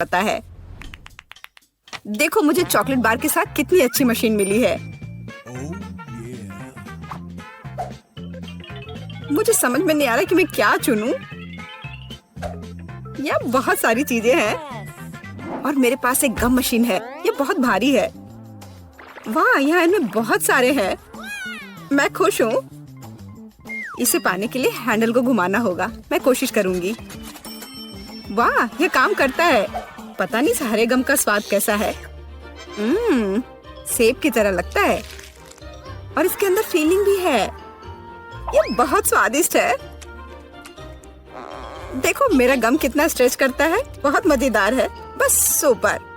पता है। देखो मुझे चॉकलेट बार के साथ कितनी अच्छी मशीन मिली है। मुझे समझ में नहीं आ रहा कि मैं क्या चुनूं। यह बहुत सारी चीजें हैं और मेरे पास एक गम मशीन है। ये बहुत भारी है। वाह, यहाँ इनमें बहुत सारे हैं। मैं खुश हूँ। इसे पाने के लिए हैंडल को घुमाना होगा। मैं कोशिश करूंगी। वाह, ये काम करता है। पता नहीं सारे गम का स्वाद कैसा है। सेब की तरह लगता है और इसके अंदर फीलिंग भी है। ये बहुत स्वादिष्ट है। देखो मेरा गम कितना स्ट्रेच करता है। बहुत मजेदार है। बस सुपर।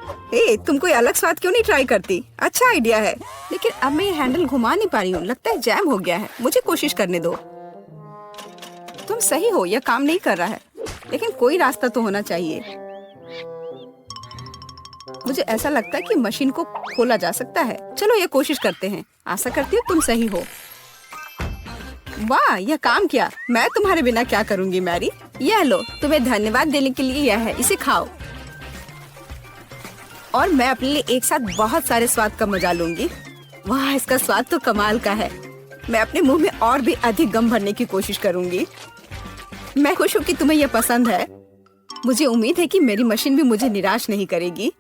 तुम कोई अलग स्वाद क्यों नहीं ट्राई करती? अच्छा आइडिया है। लेकिन अब मैं ये हैंडल घुमा नहीं पा रही हूँ। लगता है जैम हो गया है। मुझे कोशिश करने दो। तुम सही हो, यह काम नहीं कर रहा है। लेकिन कोई रास्ता तो होना चाहिए। मुझे ऐसा लगता है कि मशीन को खोला जा सकता है। चलो ये कोशिश करते हैं। आशा करती हूँ तुम सही हो। वाह, यह काम किया। मैं तुम्हारे बिना क्या करूंगी मैरी। यह लो, तुम्हें धन्यवाद देने के लिए यह है। इसे खाओ और मैं अपने लिए एक साथ बहुत सारे स्वाद का मजा लूंगी। वाह, इसका स्वाद तो कमाल का है। मैं अपने मुंह में और भी अधिक गम भरने की कोशिश करूंगी। मैं खुश हूँ कि तुम्हें यह पसंद है। मुझे उम्मीद है कि मेरी मशीन भी मुझे निराश नहीं करेगी।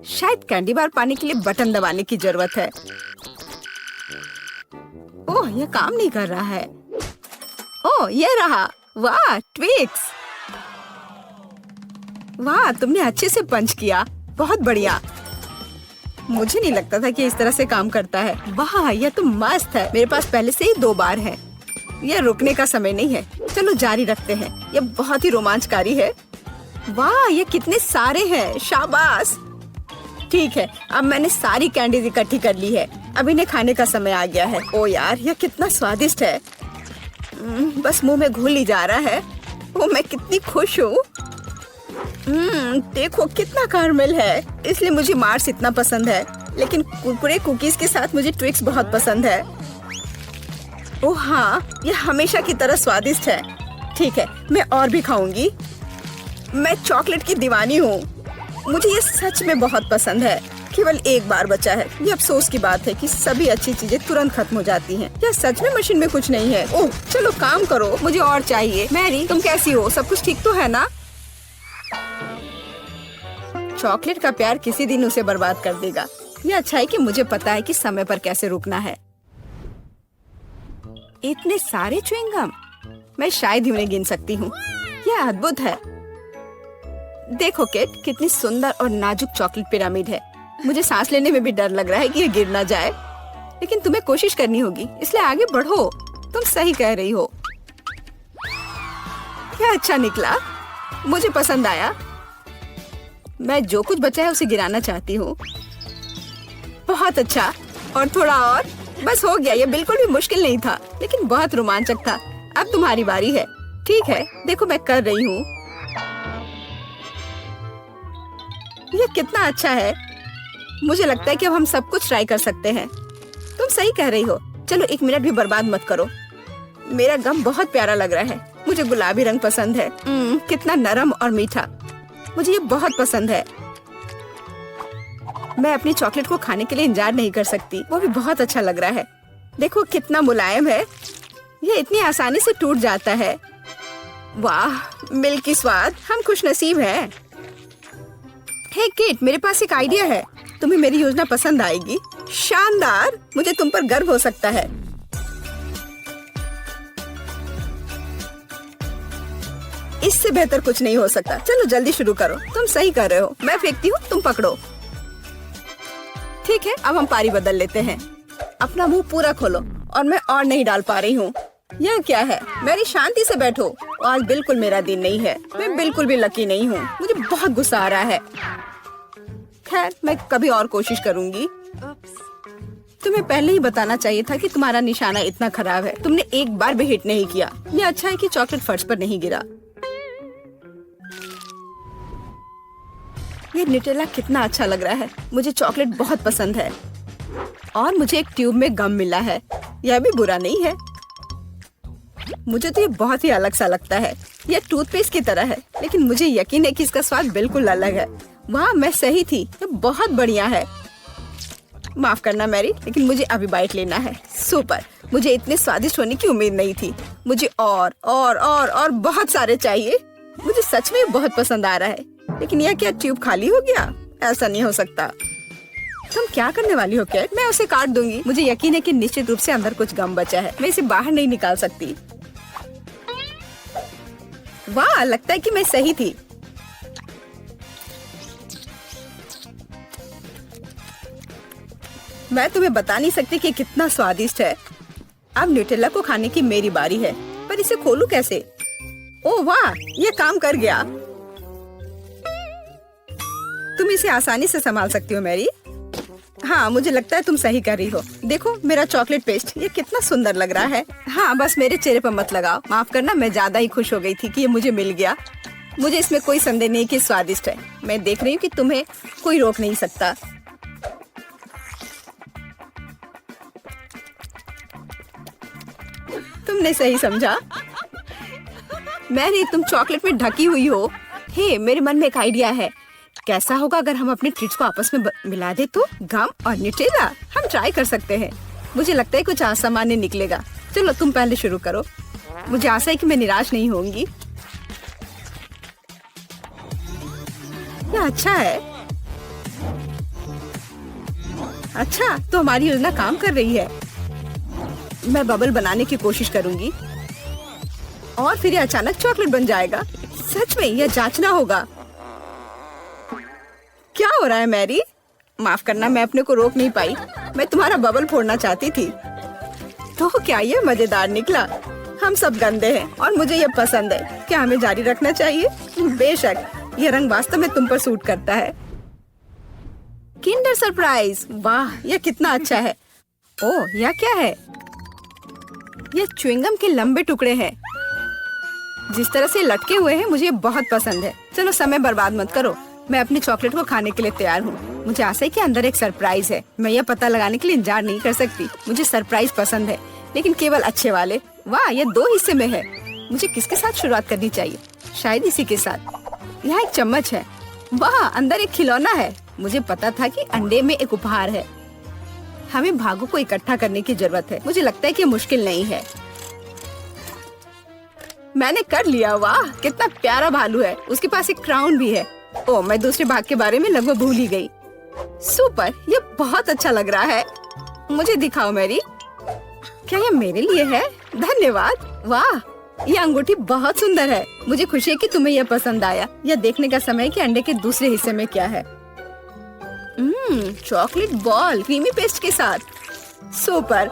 शायद कैंडी बार पाने के लिए बटन दबाने की जरूरत है। ओह, यह काम नहीं कर रहा है। ओह, यह रहा। वाह, ट्विक्स। वाह, तुमने अच्छे से पंच किया। बहुत बढ़िया। मुझे नहीं लगता था कि इस तरह से काम करता है। वाह, यह तो मस्त है। मेरे पास पहले से ही 2 बार है। यह रुकने का समय नहीं है। चलो जारी रखते हैं। यह बहुत ही रोमांचकारी है। वाह, ये कितने सारे हैं। शाबाश। ठीक है, अब मैंने सारी कैंडीज इकट्ठी कर ली है। अब इन्हें खाने का समय आ गया है। ओ यार, यह कितना स्वादिष्ट है। बस मुंह में घुल ही जा रहा है। ओ, मैं कितनी खुश हूँ। देखो कितना कैरमेल है। इसलिए मुझे मार्स इतना पसंद है। लेकिन कुरकुरे कुकीज के साथ मुझे ट्विक्स बहुत पसंद है। ओह हाँ, यह हमेशा की तरह स्वादिष्ट है। ठीक है, मैं और भी खाऊंगी। मैं चॉकलेट की दीवानी हूँ। मुझे ये सच में बहुत पसंद है। केवल एक बार बचा है। ये अफसोस की बात है कि सभी अच्छी चीजें तुरंत खत्म हो जाती हैं। क्या सच में मशीन में कुछ नहीं है? ओह, चलो काम करो, मुझे और चाहिए। मैरी, तुम कैसी हो? सब कुछ ठीक तो है ना? चॉकलेट का प्यार किसी दिन उसे बर्बाद कर देगा। ये अच्छा है कि मुझे पता है कि समय पर कैसे रुकना है। इतने सारे च्युइंगम, मैं शायद ही उन्हें गिन सकती हूँ। यह अद्भुत है। देखो किट, कितनी सुंदर और नाजुक चॉकलेट पिरामिड है। मुझे सांस लेने में भी डर लग रहा है कि ये गिर ना जाए। लेकिन तुम्हें कोशिश करनी होगी, इसलिए आगे बढ़ो। तुम सही कह रही हो। क्या अच्छा निकला। मुझे पसंद आया। मैं जो कुछ बचा है उसे गिराना चाहती हूँ। बहुत अच्छा। और थोड़ा और। बस हो गया। ये बिल्कुल भी मुश्किल नहीं था, लेकिन बहुत रोमांचक था। अब तुम्हारी बारी है। ठीक है, देखो मैं कर रही हूँ। ये कितना अच्छा है। मुझे लगता है कि अब हम सब कुछ ट्राई कर सकते हैं। तुम सही कह रही हो। चलो 1 मिनट भी बर्बाद मत करो। मेरा गम बहुत प्यारा लग रहा है। मुझे गुलाबी रंग पसंद है। कितना नरम और मीठा। मुझे ये बहुत पसंद है। मैं अपनी चॉकलेट को खाने के लिए इंतजार नहीं कर सकती। वो भी बहुत अच्छा लग रहा है। देखो कितना मुलायम है। ये इतनी आसानी से टूट जाता है। वाह, मिल्की स्वाद। हम खुशनसीब हैं। हे किट, मेरे पास एक आइडिया है। तुम्हें मेरी योजना पसंद आएगी। शानदार। मुझे तुम पर गर्व हो सकता है। इससे बेहतर कुछ नहीं हो सकता। चलो जल्दी शुरू करो। तुम सही कर रहे हो। मैं फेंकती हूँ, तुम पकड़ो। ठीक है, अब हम पारी बदल लेते हैं। अपना मुंह पूरा खोलो। और मैं और नहीं डाल पा रही हूँ। यह क्या है? मेरी शांति से बैठो। आज बिल्कुल मेरा दिन नहीं है। मैं बिल्कुल भी लकी नहीं हूँ। मुझे बहुत गुस्सा आ रहा है। खैर, मैं कभी और कोशिश करूँगी। तुम्हें पहले ही बताना चाहिए था कि तुम्हारा निशाना इतना खराब है। तुमने एक बार भी हिट नहीं किया। ये अच्छा है कि चॉकलेट फर्श पर नहीं गिरा। ये न्यूटेला कितना अच्छा लग रहा है। मुझे चॉकलेट बहुत पसंद है। और मुझे एक ट्यूब में गम मिला है। यह भी बुरा नहीं है। मुझे तो ये बहुत ही अलग सा लगता है। यह टूथपेस्ट की तरह है, लेकिन मुझे यकीन है कि इसका स्वाद बिल्कुल अलग है। वाह, मैं सही थी, ये बहुत बढ़िया है। माफ करना मैरी, लेकिन मुझे अभी बाइट लेना है। सुपर, मुझे इतने स्वादिष्ट होने की उम्मीद नहीं थी। मुझे और बहुत सारे चाहिए। मुझे सच में बहुत पसंद आ रहा है, लेकिन यह क्या ट्यूब खाली हो गया? ऐसा नहीं हो सकता। तुम क्या करने वाली हो कैट? मैं उसे काट दूंगी। मुझे यकीन है कि निश्चित रूप से अंदर कुछ गम बचा है। मैं इसे बाहर नहीं निकाल सकती। वाह, लगता है कि मैं सही थी। मैं तुम्हें बता नहीं सकती कि कितना स्वादिष्ट है। अब न्यूटेला को खाने की मेरी बारी है, पर इसे खोलूं कैसे? ओह वाह, ये काम कर गया। तुम इसे आसानी से संभाल सकती हो मैरी। हाँ, मुझे लगता है तुम सही कर रही हो। देखो मेरा चॉकलेट पेस्ट, ये कितना सुंदर लग रहा है। हाँ, बस मेरे चेहरे पर मत लगाओ। माफ करना, मैं ज्यादा ही खुश हो गई थी कि ये मुझे मिल गया। मुझे इसमें कोई संदेह नहीं कि स्वादिष्ट है। मैं देख रही हूँ कि तुम्हें कोई रोक नहीं सकता। तुमने सही समझा। मैरी, तुम चॉकलेट में ढकी हुई हो। हे, मेरे मन में एक आइडिया है। कैसा होगा अगर हम अपने ट्रीट्स को आपस में मिला दे तो? गम और न्यूटेला, हम ट्राई कर सकते हैं। मुझे लगता है कुछ असामान्य निकलेगा। चलो तुम पहले शुरू करो। मुझे आशा है कि मैं निराश नहीं होंगी। यह अच्छा है। अच्छा, तो हमारी योजना काम कर रही है। मैं बबल बनाने की कोशिश करूंगी और फिर ये अचानक चॉकलेट बन जाएगा। सच में यह जांचना होगा। क्या हो रहा है मैरी? माफ करना, मैं अपने को रोक नहीं पाई। मैं तुम्हारा बबल फोड़ना चाहती थी। तो क्या ये मजेदार निकला? हम सब गंदे हैं और मुझे ये पसंद है। क्या हमें जारी रखना चाहिए? बेशक, यह रंग वास्तव में तुम पर सूट करता है। किंडर सरप्राइज, वाह, यह कितना अच्छा है। ओह, यह क्या है? यह च्युइंगम के लंबे टुकड़े हैं। जिस तरह से लटके हुए हैं, मुझे बहुत पसंद है। चलो समय बर्बाद मत करो। मैं अपने चॉकलेट को खाने के लिए तैयार हूँ। मुझे आशा है कि अंदर एक सरप्राइज है। मैं यह पता लगाने के लिए इंतजार नहीं कर सकती। मुझे सरप्राइज पसंद है, लेकिन केवल अच्छे वाले। वाह, यह 2 हिस्से में है। मुझे किसके साथ शुरुआत करनी चाहिए? शायद इसी के साथ। यहाँ एक चम्मच है। वाह, अंदर एक खिलौना है। मुझे पता था कि अंडे में एक उपहार है। हमें भागों को इकट्ठा करने की जरूरत है। मुझे लगता है कि मुश्किल नहीं है। मैंने कर लिया। वाह, कितना प्यारा भालू है। उसके पास एक क्राउन भी है। ओह, मैं दूसरे भाग के बारे में लगभग भूल ही गई। सुपर, ये बहुत अच्छा लग रहा है। मुझे दिखाओ मैरी। क्या ये मेरे लिए है? धन्यवाद। वाह, ये अंगूठी बहुत सुंदर है। मुझे खुशी है कि तुम्हें यह पसंद आया। यह देखने का समय है कि अंडे के दूसरे हिस्से में क्या है। चॉकलेट बॉल क्रीमी पेस्ट के साथ। सुपर,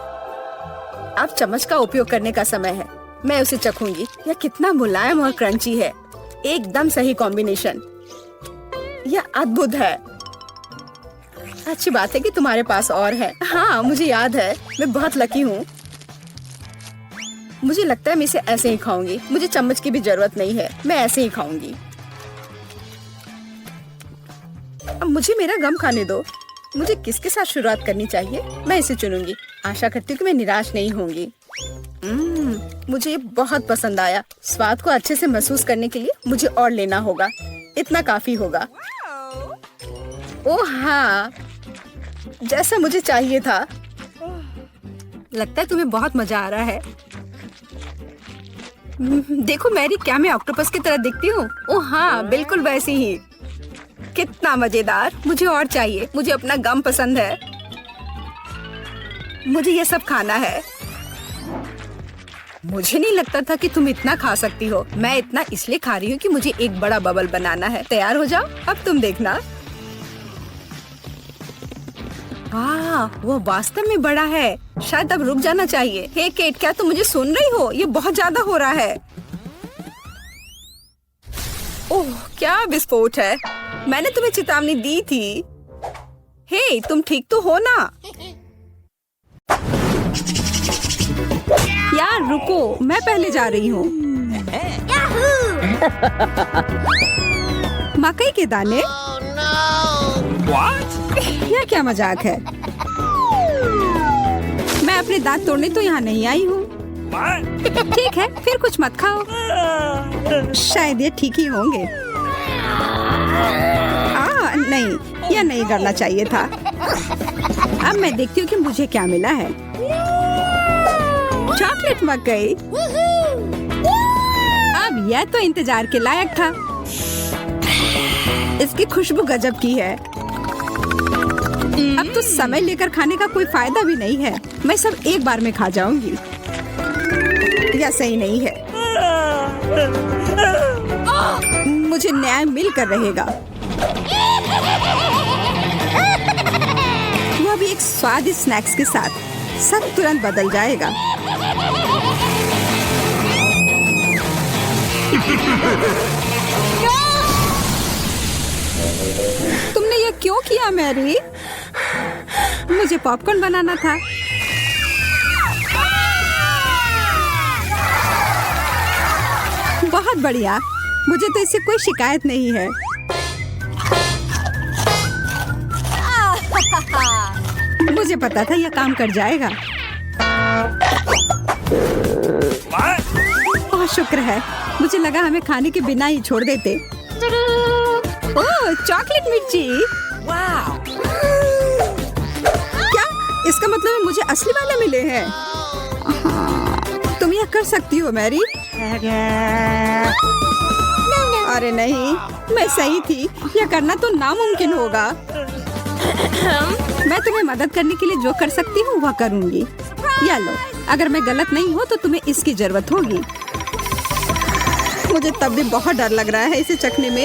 अब चम्मच का उपयोग करने का समय है। मैं उसे चखूंगी। यह कितना मुलायम और क्रंची है। एकदम सही कॉम्बिनेशन। यह अद्भुत है। अच्छी बात है कि तुम्हारे पास और है। हाँ, मुझे याद है। मैं बहुत लकी हूँ। मुझे लगता है मैं इसे ऐसे ही खाऊंगी। मुझे चम्मच की भी जरूरत नहीं है। मैं ऐसे ही खाऊंगी। अब मुझे मेरा गम खाने दो। मुझे किसके साथ शुरुआत करनी चाहिए? मैं इसे चुनूंगी। आशा करती हूँ कि मैं निराश नहीं होंगी। मुझे ये बहुत पसंद आया। स्वाद को अच्छे से महसूस करने के लिए मुझे और लेना होगा। इतना काफी होगा। ओह हाँ, जैसा मुझे चाहिए था। लगता है तुम्हें बहुत मजा आ रहा है। देखो मैरी, क्या मैं ऑक्टोपस की तरह दिखती हूँ? ओह हाँ, बिल्कुल वैसी ही। कितना मजेदार। मुझे और चाहिए। मुझे अपना गम पसंद है। मुझे ये सब खाना है। मुझे नहीं लगता था कि तुम इतना खा सकती हो। मैं इतना इसलिए खा रही हूँ कि मुझे एक बड़ा बबल बनाना है। तैयार हो जाओ, अब तुम देखना। वाह, वो वास्तव में बड़ा है। शायद अब रुक जाना चाहिए। हे केट, क्या तुम मुझे सुन रही हो? ये बहुत ज्यादा हो रहा है। ओह, क्या विस्फोट है। मैंने तुम्हें चेतावनी दी थी। हे, तुम ठीक तो हो ना? यार रुको, मैं पहले जा रही हूँ। मकई के दाने? यह क्या मजाक है? मैं अपने दांत तोड़ने तो यहाँ नहीं आई हूँ। ठीक है, फिर कुछ मत खाओ। शायद ये ठीक ही होंगे। नहीं, यह नहीं करना चाहिए था। अब मैं देखती हूँ कि मुझे क्या मिला है। चॉकलेट मकई। अब यह तो इंतजार के लायक था। इसकी खुशबू गजब की है। अब तो समय लेकर खाने का कोई फायदा भी नहीं है। मैं सब एक बार में खा जाऊंगी। यह सही नहीं है। मुझे न्याय मिलकर रहेगा। वह भी एक स्वादिष्ट स्नैक्स के साथ। सब तुरंत बदल जाएगा। तुमने यह क्यों किया मैरी? मुझे पॉपकॉर्न बनाना था। बहुत बढ़िया। मुझे तो इससे कोई शिकायत नहीं है। मुझे पता था यह काम कर जाएगा। बहुत शुक्र है। मुझे लगा हमें खाने के बिना ही छोड़ देते। ओह, चॉकलेट मिर्ची। क्या? इसका मतलब है मुझे असली वाले मिले हैं। तुम यह कर सकती हो मैरी। अरे नहीं, मैं सही थी। यह करना तो नामुमकिन होगा। मैं तुम्हें मदद करने के लिए जो कर सकती हूँ वह करूँगी। या लो, अगर मैं गलत नहीं हूँ तो तुम्हें इसकी जरूरत होगी। मुझे तब भी बहुत डर लग रहा है इसे चखने में।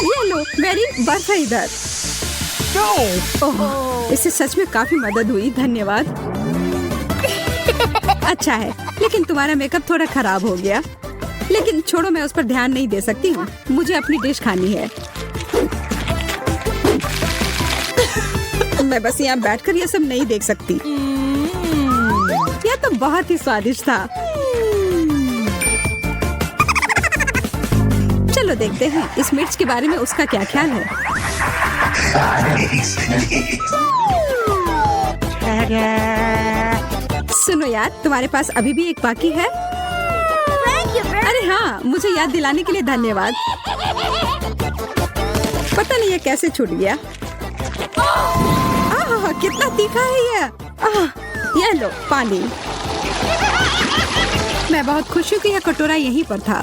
ये लो मेरी बर्फ है इधर। ओह, इससे सच में काफी मदद हुई। धन्यवाद। अच्छा है, लेकिन तुम्हारा मेकअप थोड़ा खराब हो गया। लेकिन छोड़ो, मैं उस पर ध्यान नहीं दे सकती हूँ। मुझे अपनी डिश खानी है। मैं बस यहाँ बैठकर ये सब नहीं देख सकती। यह तो बहुत ही स्वादिष्ट था। चलो देखते हैं इस मिर्च के बारे में उसका क्या ख्याल है। सुनो यार, तुम्हारे पास अभी भी एक बाकी है। अरे हाँ, मुझे याद दिलाने के लिए धन्यवाद। पता नहीं ये कैसे छूट गया। कितना तीखा है ये लो पानी। मैं बहुत खुश हूँ कि यह कटोरा यहीं पर था।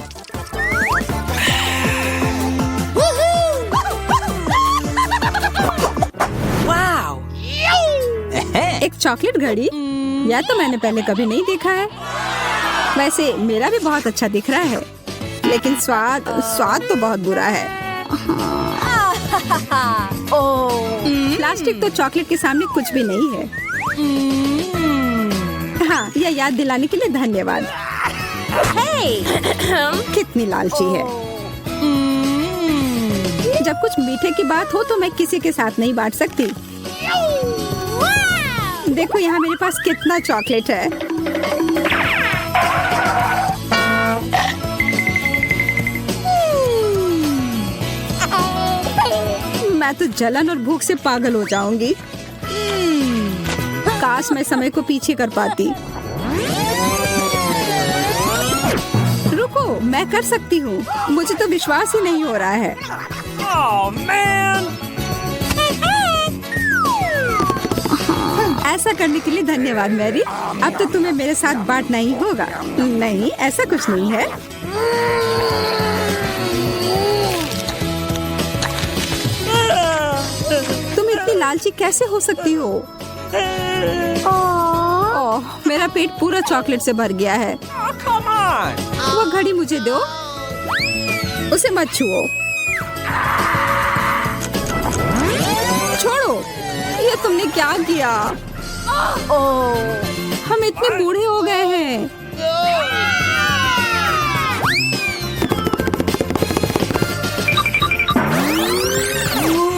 एक चॉकलेट घड़ी? यह तो मैंने पहले कभी नहीं देखा है। वैसे मेरा भी बहुत अच्छा दिख रहा है, लेकिन स्वाद तो बहुत बुरा है। प्लास्टिक तो चॉकलेट के सामने कुछ भी नहीं है। हाँ, यह याद दिलाने के लिए धन्यवाद। कितनी लालची है। जब कुछ मीठे की बात हो तो मैं किसी के साथ नहीं बांट सकती। देखो यहाँ मेरे पास कितना चॉकलेट है। मैं तो जलन और भूख से पागल हो जाऊंगी। काश मैं समय को पीछे कर पाती। रुको, मैं कर सकती हूँ। मुझे तो विश्वास ही नहीं हो रहा है। ऐसा करने के लिए धन्यवाद मैरी। अब तो तुम्हें मेरे साथ बांटना ही होगा। नहीं, ऐसा कुछ नहीं है। तुम इतनी लालची कैसे हो सकती हो? ओह, मेरा पेट पूरा चॉकलेट से भर गया है। वो घड़ी मुझे दो। उसे मत छुओ। छोड़ो, ये तुमने क्या किया? हम इतने बूढ़े हो गए हैं।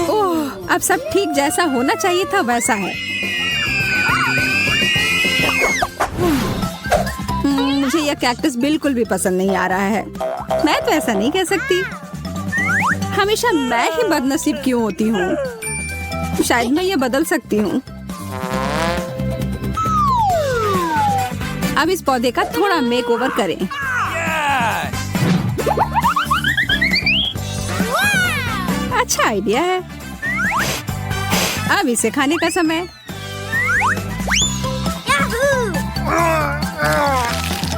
ओह, अब सब ठीक जैसा होना चाहिए था वैसा है। मुझे यह कैक्टस बिल्कुल भी पसंद नहीं आ रहा है। मैं तो ऐसा नहीं कह सकती। हमेशा मैं ही बदनसीब क्यों होती हूँ? शायद मैं ये बदल सकती हूँ। अब इस पौधे का थोड़ा मेक ओवर करें। अच्छा आइडिया है। अब इसे खाने का समय।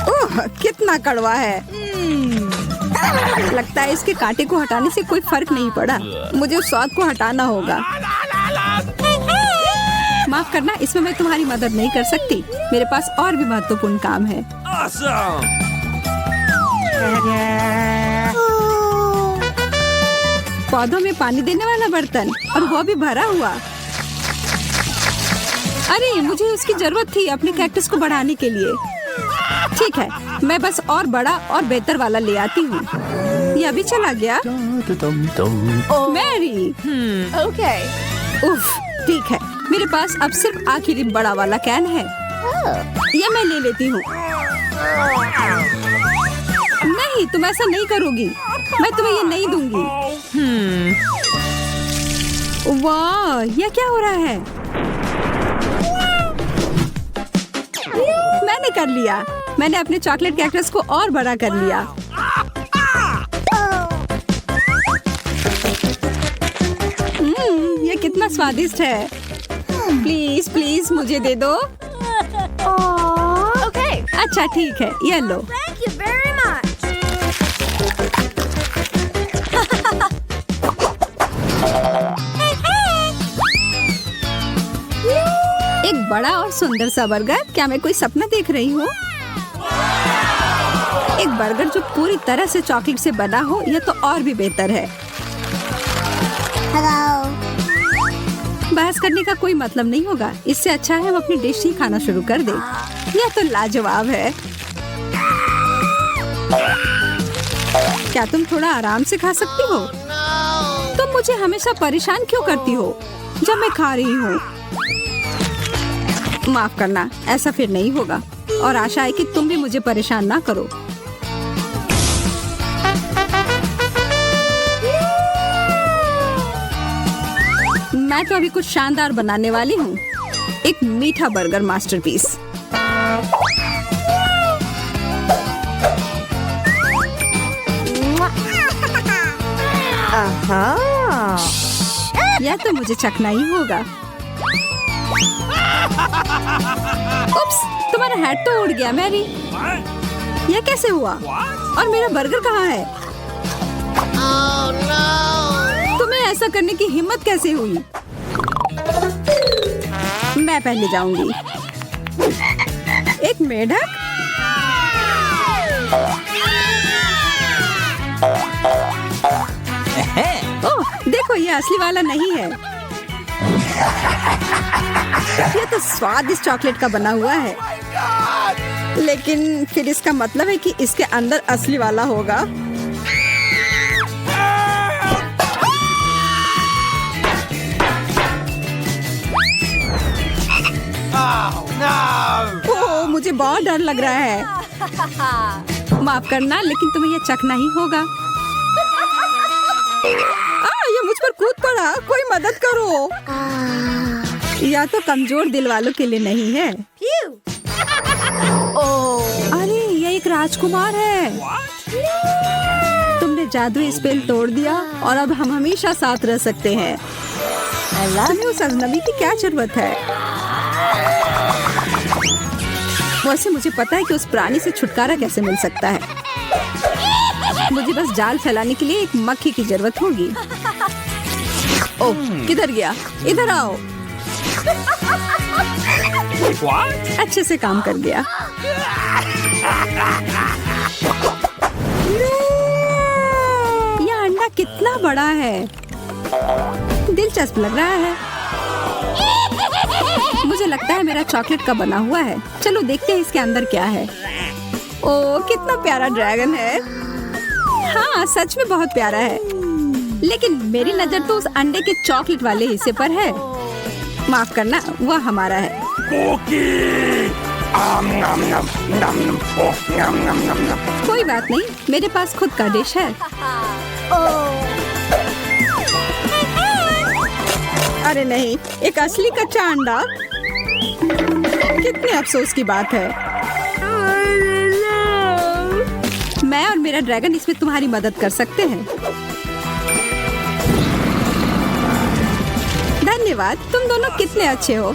ओह, कितना कड़वा है। लगता है इसके कांटे को हटाने से कोई फर्क नहीं पड़ा। मुझे उस स्वाद को हटाना होगा। माफ करना, इसमें मैं तुम्हारी मदद नहीं कर सकती। मेरे पास और भी महत्वपूर्ण काम है। पौधों में पानी देने वाला बर्तन, और वो भी भरा हुआ। अरे, मुझे इसकी जरूरत थी अपने कैक्टस को बढ़ाने के लिए। ठीक है, मैं बस और बड़ा और बेहतर वाला ले आती हूँ। ये अभी चला गया। मैरी। Okay. उफ, ठीक है। मेरे पास अब सिर्फ आखिरी बड़ा वाला कैन है। ये मैं ले लेती हूँ। नहीं, तुम ऐसा नहीं करोगी। मैं तुम्हें ये नहीं दूंगी। वाह, ये क्या हो रहा है? मैंने कर लिया। मैंने अपने चॉकलेट कैक्टस को और बड़ा कर लिया। ये कितना स्वादिष्ट है। प्लीज प्लीज मुझे दे दो। Okay. अच्छा ठीक है, ये लो। Thank you very much. एक बड़ा और सुंदर सा बर्गर। क्या मैं कोई सपना देख रही हूँ? एक बर्गर जो पूरी तरह से चॉकलेट से बना हो, यह तो और भी बेहतर है। Hello. बहस करने का कोई मतलब नहीं होगा। इससे अच्छा है हम अपनी डिश ही खाना शुरू कर दें। यह तो लाजवाब है। क्या तुम थोड़ा आराम से खा सकती हो? तुम मुझे हमेशा परेशान क्यों करती हो जब मैं खा रही हूँ? माफ करना, ऐसा फिर नहीं होगा। और आशा है कि तुम भी मुझे परेशान ना करो। मैं तो अभी कुछ शानदार बनाने वाली हूँ। एक मीठा बर्गर मास्टरपीस। यह तो मुझे चखना ही होगा। उप्स, तुम्हारा हैट तो उड़ गया मैरी। यह कैसे हुआ? और मेरा बर्गर कहाँ है? तुम्हें ऐसा करने की हिम्मत कैसे हुई? मैं पहले जाऊंगी। एक मेढक? ओह, देखो, ये असली वाला नहीं है। ये तो स्वादिष्ट चॉकलेट का बना हुआ है। लेकिन फिर इसका मतलब है कि इसके अंदर असली वाला होगा। ओह, मुझे बहुत डर लग रहा है। माफ करना, लेकिन तुम्हें ये चखना ही होगा। ये मुझ पर कूद पड़ा। कोई मदद करो। या तो कमजोर दिल वालों के लिए नहीं है। अरे, ये एक राजकुमार है। तुमने जादुई स्पेल तोड़ दिया और अब हम हमेशा साथ रह सकते हैं। तुम्हें उस अजनबी की क्या जरूरत है? वैसे मुझे पता है कि उस प्राणी से छुटकारा कैसे मिल सकता है। मुझे बस जाल फैलाने के लिए एक मक्खी की जरूरत होगी। ओह, किधर गया? इधर आओ। अच्छे से काम कर गया। यह अंडा कितना बड़ा है। दिलचस्प लग रहा है। मुझे लगता है मेरा चॉकलेट का बना हुआ है। चलो देखते हैं इसके अंदर क्या है। ओह, कितना प्यारा ड्रैगन है। हाँ, सच में बहुत प्यारा है। लेकिन मेरी नजर तो उस अंडे के चॉकलेट वाले हिस्से पर है। माफ करना, वह हमारा है। कोई बात नहीं, मेरे पास खुद का डिश है। अरे नहीं, एक असली कच्चा अंडा। कितने अफसोस की बात है। मैं और मेरा ड्रैगन इसमें तुम्हारी मदद कर सकते हैं। धन्यवाद, तुम दोनों कितने अच्छे हो।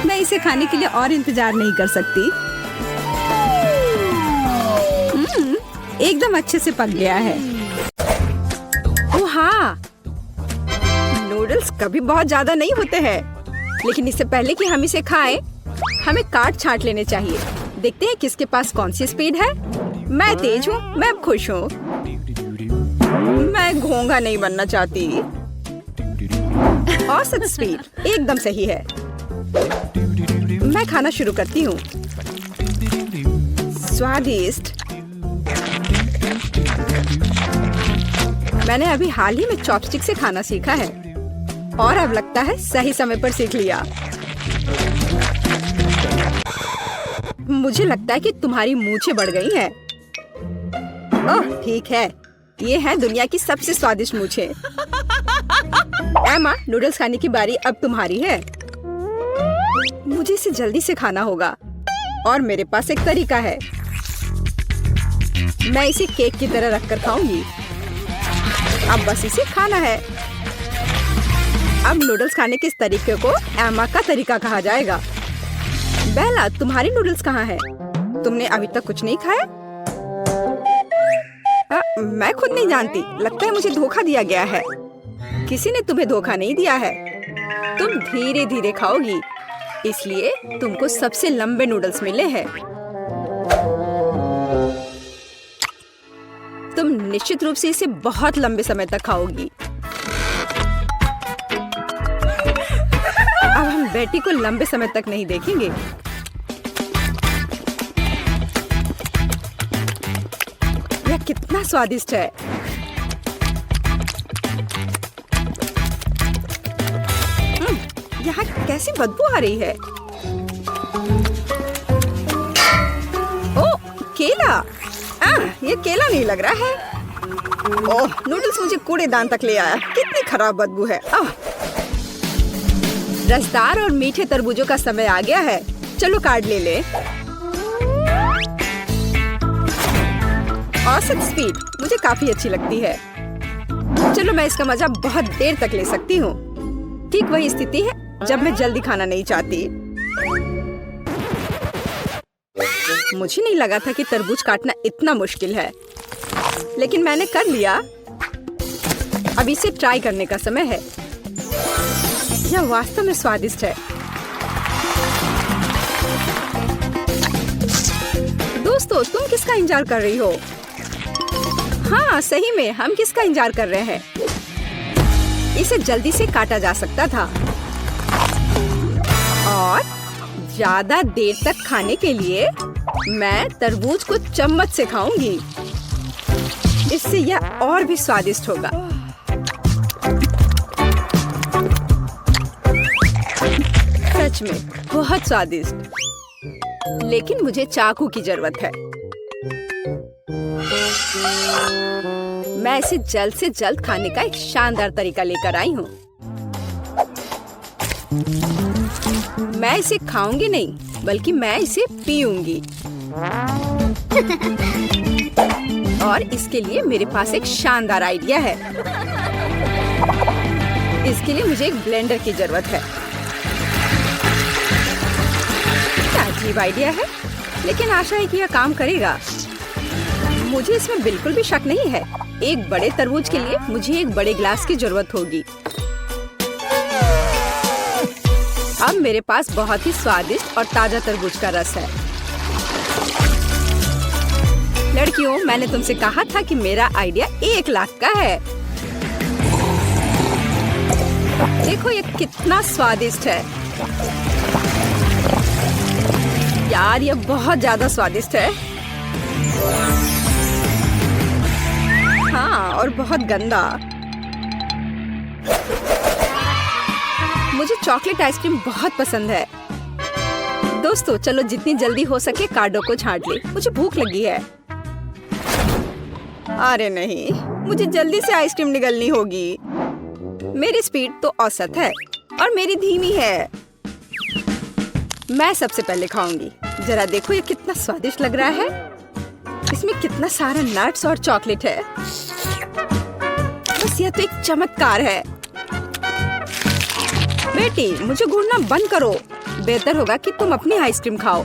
मैं इसे खाने के लिए और इंतजार नहीं कर सकती। एकदम अच्छे से पक गया है। ओह हाँ, नूडल्स कभी बहुत ज्यादा नहीं होते हैं, लेकिन इससे पहले कि हम इसे खाएं, हमें काट छांट लेने चाहिए। देखते हैं किसके पास कौन सी स्पीड है। मैं तेज हूँ, मैं अब खुश हूँ। मैं घोंघा नहीं बनना चाहती। औसत स्पीड एकदम सही है। मैं खाना शुरू करती हूँ। स्वादिष्ट। मैंने अभी हाल ही में चॉपस्टिक से खाना सीखा है और अब लगता है सही समय पर सीख लिया। मुझे लगता है कि तुम्हारी मूंछें बढ़ गई हैं। ओह ठीक है, ये है दुनिया की सबसे स्वादिष्ट मूंछें। एमा, नूडल्स खाने की बारी अब तुम्हारी है। मुझे इसे जल्दी से खाना होगा और मेरे पास एक तरीका है। मैं इसे केक की तरह रखकर खाऊंगी। अब बस इसे खाना है। अब नूडल्स खाने के इस तरीके को एमा का तरीका कहा जाएगा। बेला, तुम्हारी नूडल्स कहाँ है? तुमने अभी तक कुछ नहीं खाया? मैं खुद नहीं जानती। लगता है मुझे धोखा दिया गया है। किसी ने तुम्हें धोखा नहीं दिया है। तुम धीरे धीरे खाओगी, इसलिए तुमको सबसे लंबे नूडल्स मिले हैं। तुम निश्चित रूप से इसे बहुत लंबे समय तक खाओगी। अब हम बेटी को लंबे समय तक नहीं देखेंगे। यह कितना स्वादिष्ट है। यहाँ कैसी बदबू आ रही है। ओह, केला। ये केला नहीं लग रहा है। ओह, नूडल्स मुझे कूड़ेदान तक ले आया। कितनी खराब बदबू है। रसदार और मीठे तरबूजों का समय आ गया है। चलो कार्ड ले ले। औसत स्पीड मुझे काफी अच्छी लगती है। चलो मैं इसका मजा बहुत देर तक ले सकती हूँ। ठीक वही स्थिति है जब मैं जल्दी खाना नहीं चाहती। मुझे नहीं लगा था कि तरबूज काटना इतना मुश्किल है, लेकिन मैंने कर लिया। अब इसे ट्राई करने का समय है। यह वास्तव में स्वादिष्ट है। दोस्तों, तुम किसका इंतजार कर रही हो? हाँ, सही में हम किसका इंतजार कर रहे हैं? इसे जल्दी से काटा जा सकता था और ज्यादा देर तक खाने के लिए मैं तरबूज को चम्मच से खाऊंगी। इससे यह और भी स्वादिष्ट होगा। सच में बहुत स्वादिष्ट। लेकिन मुझे चाकू की जरूरत है। मैं इसे जल्द से जल्द खाने का एक शानदार तरीका लेकर आई हूँ। मैं इसे खाऊंगी नहीं, बल्कि मैं इसे पीऊंगी। और इसके लिए मेरे पास एक शानदार आइडिया है। इसके लिए मुझे एक ब्लेंडर की जरूरत है। क्या अजीब आइडिया है, लेकिन आशा है कि यह काम करेगा। मुझे इसमें बिल्कुल भी शक नहीं है। एक बड़े तरबूज के लिए मुझे एक बड़े ग्लास की जरूरत होगी। अब मेरे पास बहुत ही स्वादिष्ट और ताजा तरबूज का रस है। लड़कियों, मैंने तुमसे कहा था कि मेरा आइडिया 1 लाख का है। देखो ये कितना स्वादिष्ट है। यार, ये बहुत ज्यादा स्वादिष्ट है। हाँ, और बहुत गंदा। मुझे चॉकलेट आइसक्रीम बहुत पसंद है। दोस्तों, चलो जितनी जल्दी हो सके कार्डों को छांट ले। मुझे भूख लगी है। अरे नहीं, मुझे जल्दी से आइसक्रीम निगलनी होगी। मेरी स्पीड तो औसत है और मेरी धीमी है। मैं सबसे पहले खाऊंगी। जरा देखो ये कितना स्वादिष्ट लग रहा है। इसमें कितना सारा नट्स और चॉकलेट है। बस यह तो एक चमत्कार है। बेटी, मुझे घूरना बंद करो। बेहतर होगा कि तुम अपनी आइसक्रीम खाओ।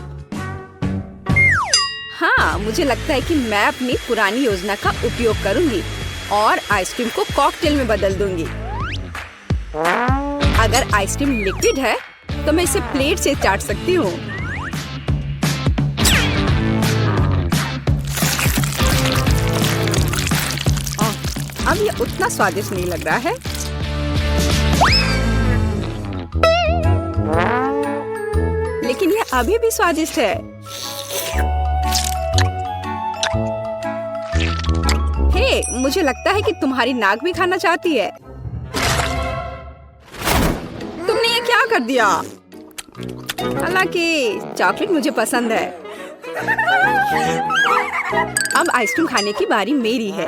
हाँ, मुझे लगता है कि मैं अपनी पुरानी योजना का उपयोग करूंगी और आइसक्रीम को कॉकटेल में बदल दूंगी। अगर आइसक्रीम लिक्विड है तो मैं इसे प्लेट से चाट सकती हूँ। अब ये उतना स्वादिष्ट नहीं लग रहा है। लेकिन ये अभी भी स्वादिष्ट है। हे, मुझे लगता है कि तुम्हारी नाक भी खाना चाहती है। तुमने ये क्या कर दिया? हालांकि चॉकलेट मुझे पसंद है। अब आइसक्रीम खाने की बारी मेरी है।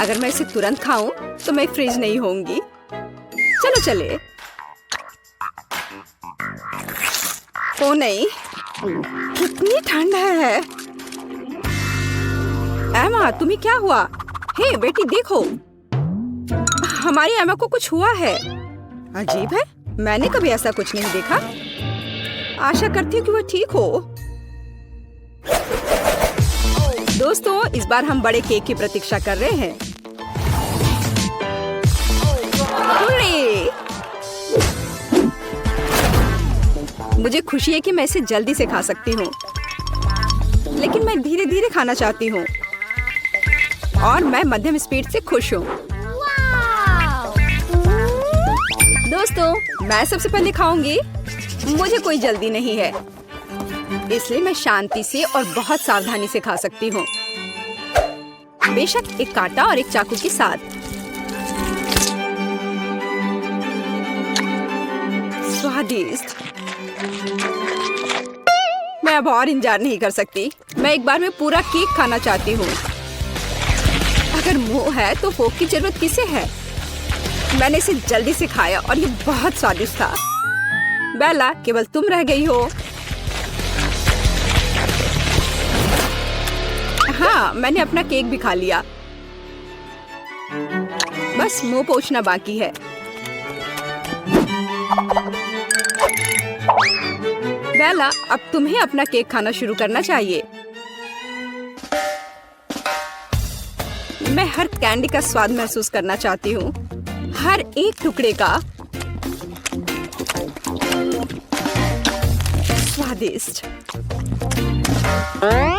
अगर मैं इसे तुरंत खाऊं तो मैं फ्रिज नहीं होंगी। चलो चले। ओ नहीं, कितनी ठंड है। एमा, तुम्हें क्या हुआ? हे बेटी, देखो, हमारी एमा को कुछ हुआ है। अजीब है, मैंने कभी ऐसा कुछ नहीं देखा। आशा करती हूँ कि वो ठीक हो। दोस्तों, इस बार हम बड़े केक की प्रतीक्षा कर रहे हैं। मुझे खुशी है कि मैं इसे जल्दी से खा सकती हूँ, लेकिन मैं धीरे धीरे खाना चाहती हूँ और मैं मध्यम स्पीड से खुश हूँ। दोस्तों, मैं सबसे पहले खाऊंगी। मुझे कोई जल्दी नहीं है, इसलिए मैं शांति से और बहुत सावधानी से खा सकती हूँ। बेशक एक कांटा और एक चाकू के साथ। स्वादिष्ट। मैं अब और इंतजार नहीं कर सकती। मैं एक बार में पूरा केक खाना चाहती हूँ। अगर मुंह है तो फोक की जरूरत किसे है? मैंने इसे जल्दी से खाया और ये बहुत स्वादिष्ट था। बेला, केवल तुम रह गई हो। हाँ, मैंने अपना केक भी खा लिया। बस मुंह पोंछना बाकी है। बेला, अब तुम्हें अपना केक खाना शुरू करना चाहिए। मैं हर कैंडी का स्वाद महसूस करना चाहती हूँ, हर एक टुकड़े का। स्वादिष्ट।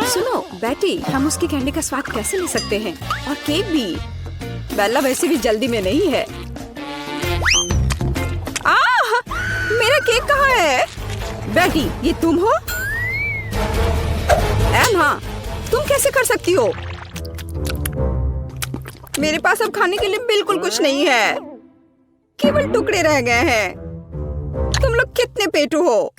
सुनो बेटी, हम उसकी कैंडी का स्वाद कैसे ले सकते हैं? और केक भी। बेला वैसे भी जल्दी में नहीं है। मेरा केक कहाँ है? बेटी, ये तुम हो? एमा, तुम कैसे कर सकती हो? मेरे पास अब खाने के लिए बिल्कुल कुछ नहीं है। केवल टुकड़े रह गए हैं। तुम लोग कितने पेटू हो?